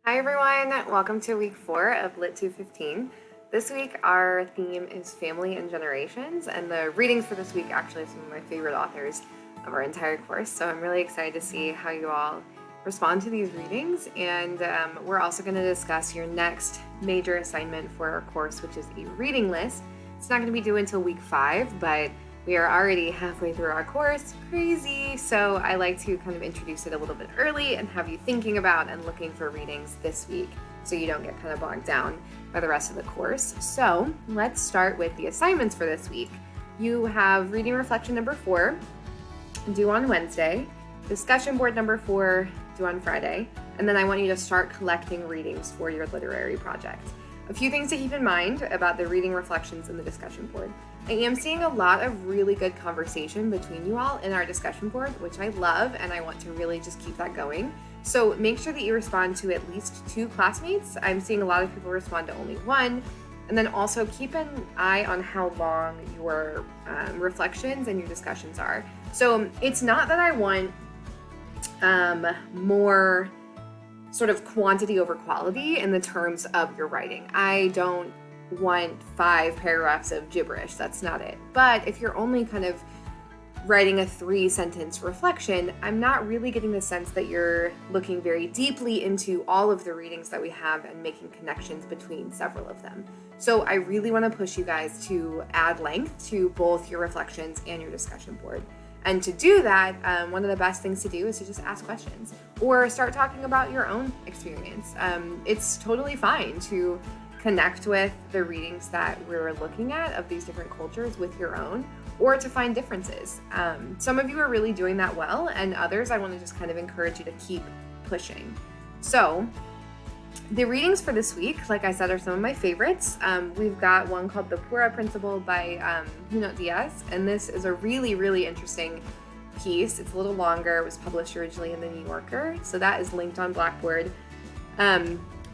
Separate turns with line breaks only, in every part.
Hi everyone, welcome to week 4 of Lit 215. This week our theme is family and generations, and the readings for this week actually are some of my favorite authors of our entire course, so I'm really excited to see how you all respond to these readings. And we're also going to discuss your next major assignment for our course, which is a reading list. It's not going to be due until week 5, but we are already halfway through our course. Crazy! So I like to kind of introduce it a little bit early and have you thinking about and looking for readings this week so you don't get kind of bogged down by the rest of the course. So let's start with the assignments for this week. You have reading reflection number 4 due on Wednesday, discussion board number 4 due on Friday, and then I want you to start collecting readings for your literary project. A few things to keep in mind about the reading reflections in the discussion board. I am seeing a lot of really good conversation between you all in our discussion board, which I love, and I want to really just keep that going. So make sure that you respond to at least 2 classmates. I'm seeing a lot of people respond to only 1. And then also keep an eye on how long your reflections and your discussions are. So it's not that I want more sort of quantity over quality in the terms of your writing. I don't want 5 paragraphs of gibberish. That's not it. But if you're only kind of writing a 3-sentence reflection, I'm not really getting the sense that you're looking very deeply into all of the readings that we have and making connections between several of them. So I really want to push you guys to add length to both your reflections and your discussion board. And to do that, one of the best things to do is to just ask questions or start talking about your own experience. It's totally fine to connect with the readings that we're looking at of these different cultures with your own, or to find differences. Some of you are really doing that well, and others I want to just kind of encourage you to keep pushing. So the readings for this week, like I said, are some of my favorites. We've got one called The Pura Principle by Junot Diaz, and this is a really, really interesting piece. It's a little longer. It was published originally in the New Yorker, so that is linked on Blackboard.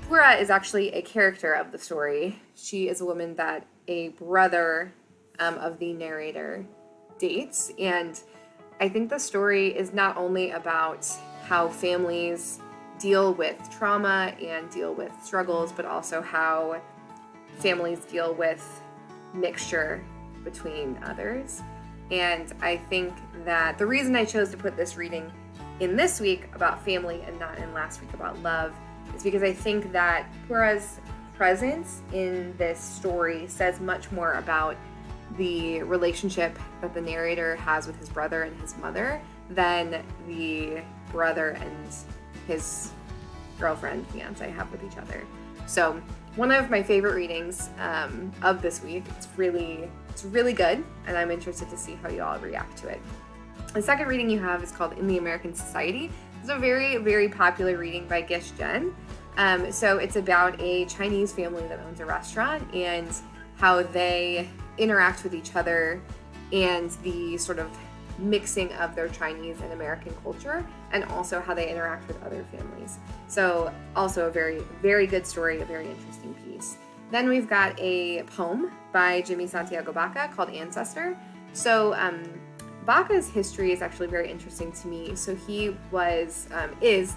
Pura is actually a character of the story. She is a woman that a brother of the narrator dates, and I think the story is not only about how families deal with trauma and deal with struggles, but also how families deal with mixture between others. And I think that the reason I chose to put this reading in this week about family and not in last week about love is because I think that Pura's presence in this story says much more about the relationship that the narrator has with his brother and his mother than the brother and his girlfriend, fiance have with each other. So one of my favorite readings of this week. It's really good, and I'm interested to see how you all react to it. The second reading you have is called In the American Society. It's a very, very popular reading by Gish Jen. So it's about a Chinese family that owns a restaurant and how they interact with each other and the sort of mixing of their Chinese and American culture, and also how they interact with other families. So also a very, very good story, a very interesting piece. Then we've got a poem by Jimmy Santiago Baca called Ancestor. So Baca's history is actually very interesting to me. So he is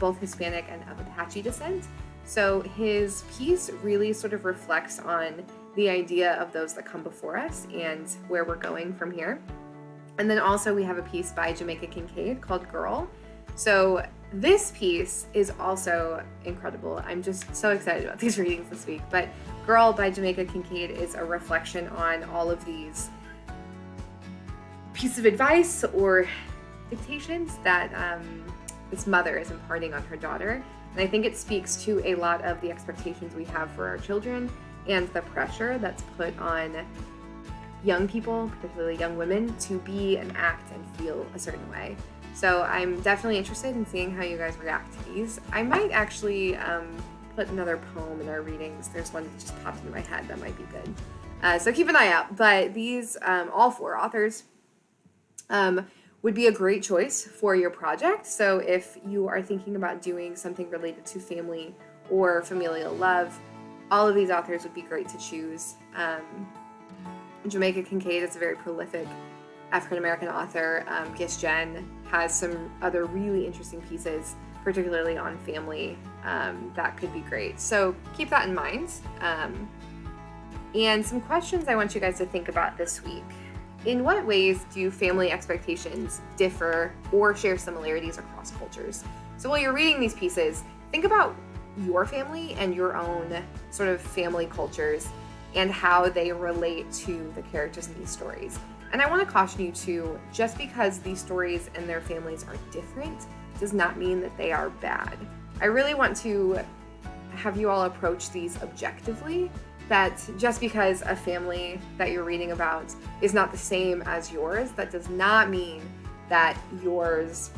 both Hispanic and of Apache descent. So his piece really sort of reflects on the idea of those that come before us and where we're going from here. And then also we have a piece by Jamaica Kincaid called Girl. So this piece is also incredible. I'm just so excited about these readings this week. But Girl by Jamaica Kincaid is a reflection on all of these pieces of advice or dictations that this mother is imparting on her daughter. And I think it speaks to a lot of the expectations we have for our children and the pressure that's put on young people, particularly young women, to be and act and feel a certain way. So I'm definitely interested in seeing how you guys react to these. I might actually put another poem in our readings. There's one that just popped into my head that might be good. So keep an eye out. But these, all 4 authors, would be a great choice for your project. So if you are thinking about doing something related to family or familial love, all of these authors would be great to choose. Jamaica Kincaid is a very prolific African-American author. Gish Jen has some other really interesting pieces particularly on family, that could be great. So keep that in mind. And some questions I want you guys to think about this week. In what ways do family expectations differ or share similarities across cultures? So while you're reading these pieces, think about your family and your own sort of family cultures and how they relate to the characters in these stories. And I want to caution you too, just because these stories and their families are different does not mean that they are bad. I really want to have you all approach these objectively, that just because a family that you're reading about is not the same as yours, that does not mean that yours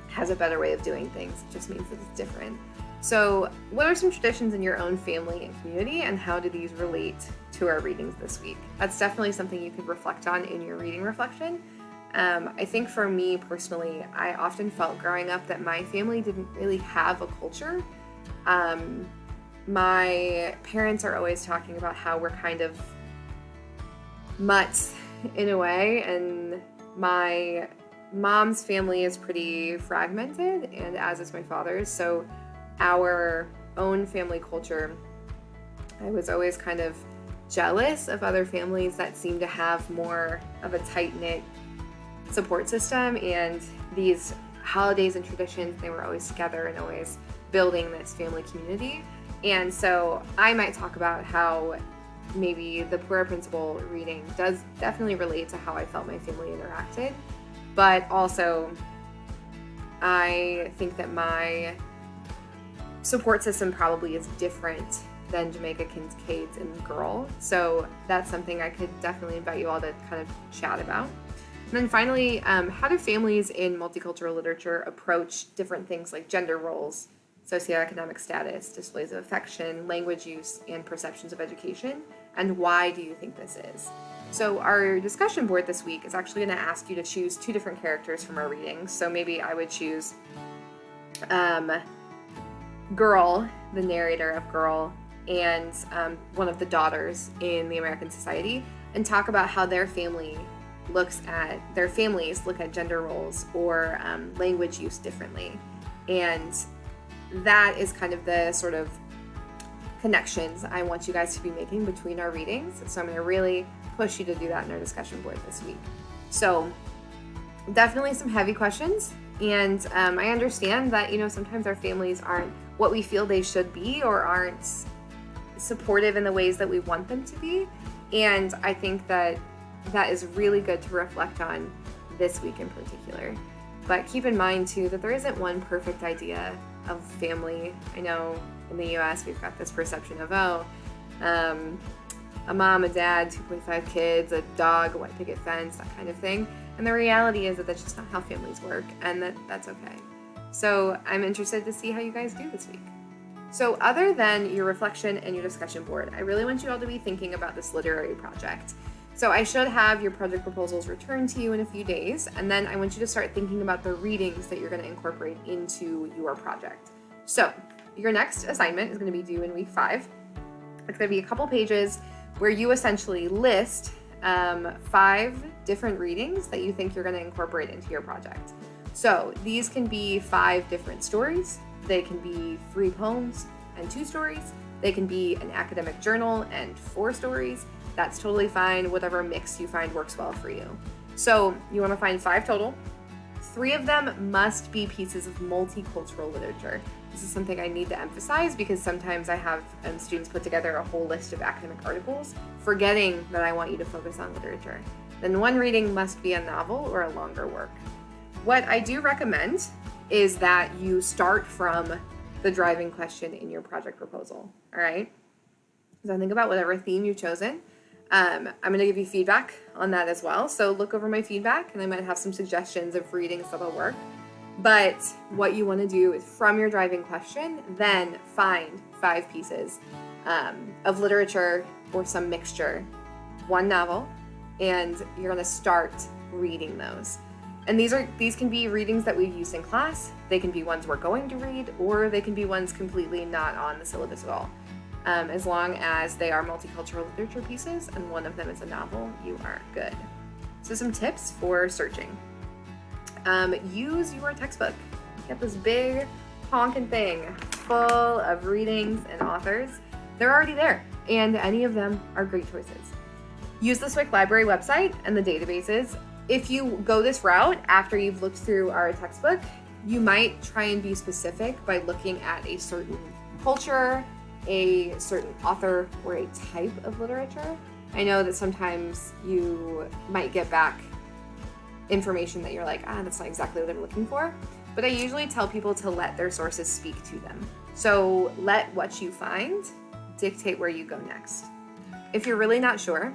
has a better way of doing things. It just means that it's different. So what are some traditions in your own family and community, and how do these relate to our readings this week? That's definitely something you could reflect on in your reading reflection. I think for me personally, I often felt growing up that my family didn't really have a culture. My parents are always talking about how we're kind of mutts in a way, and my mom's family is pretty fragmented, and as is my father's. So our own family culture, I was always kind of jealous of other families that seem to have more of a tight-knit support system, and these holidays and traditions, they were always together and always building this family community. And so I might talk about how maybe the Poor Principal reading does definitely relate to how I felt my family interacted, but also I think that my support system probably is different than Jamaica Kincaid's in Girl. So that's something I could definitely invite you all to kind of chat about. And then finally, how do families in multicultural literature approach different things like gender roles, socioeconomic status, displays of affection, language use, and perceptions of education? And why do you think this is? So our discussion board this week is actually going to ask you to choose 2 different characters from our readings. So maybe I would choose Girl, the narrator of Girl, and one of the daughters in the American Society, and talk about how their families look at gender roles or language use differently. And that is kind of the sort of connections I want you guys to be making between our readings. So I'm going to really push you to do that in our discussion board this week. So definitely some heavy questions. And I understand that, sometimes our families aren't what we feel they should be, or aren't supportive in the ways that we want them to be. And I think that is really good to reflect on this week in particular. But keep in mind too that there isn't one perfect idea of family. I know in the US we've got this perception of, a mom, a dad, 2.5 kids, a dog, a white picket fence, that kind of thing. And the reality is that that's just not how families work, and that's okay. So I'm interested to see how you guys do this week. So other than your reflection and your discussion board, I really want you all to be thinking about this literary project. So I should have your project proposals returned to you in a few days, and then I want you to start thinking about the readings that you're going to incorporate into your project. So your next assignment is going to be due in week 5. It's going to be a couple pages where you essentially list 5 different readings that you think you're going to incorporate into your project. So these can be 5 different stories. They can be 3 poems and 2 stories. They can be an academic journal and 4 stories. That's totally fine. Whatever mix you find works well for you. So you want to find 5 total. 3 of them must be pieces of multicultural literature. This is something I need to emphasize because sometimes I have students put together a whole list of academic articles, forgetting that I want you to focus on literature. Then 1 reading must be a novel or a longer work. What I do recommend is that you start from the driving question in your project proposal, all right? So think about whatever theme you've chosen. I'm going to give you feedback on that as well. So look over my feedback, and I might have some suggestions of readings that'll work. But what you want to do is from your driving question, then find 5 pieces of literature or some mixture, 1 novel, and you're going to start reading those. And these can be readings that we've used in class. They can be ones we're going to read, or they can be ones completely not on the syllabus at all. As long as they are multicultural literature pieces and one of them is a novel, you are good. So some tips for searching. Use your textbook. Get this big honking thing full of readings and authors. They're already there, and any of them are great choices. Use the SWIC library website and the databases. If you go this route after you've looked through our textbook, you might try and be specific by looking at a certain culture, a certain author, or a type of literature. I know that sometimes you might get back information that you're like, that's not exactly what I'm looking for. But I usually tell people to let their sources speak to them. So let what you find dictate where you go next. If you're really not sure,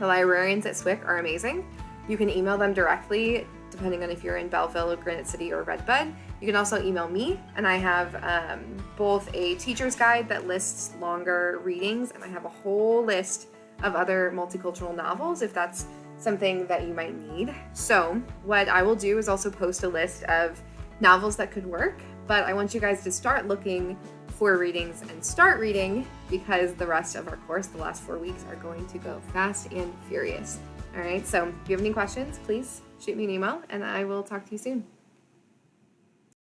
the librarians at SWIC are amazing. You can email them directly, depending on if you're in Belleville, Granite City, or Redbud. You can also email me, and I have both a teacher's guide that lists longer readings, and I have a whole list of other multicultural novels if that's something that you might need. So what I will do is also post a list of novels that could work, but I want you guys to start looking for readings and start reading, because the rest of our course, the last 4 weeks, are going to go fast and furious. All right, so if you have any questions, please shoot me an email and I will talk to you soon.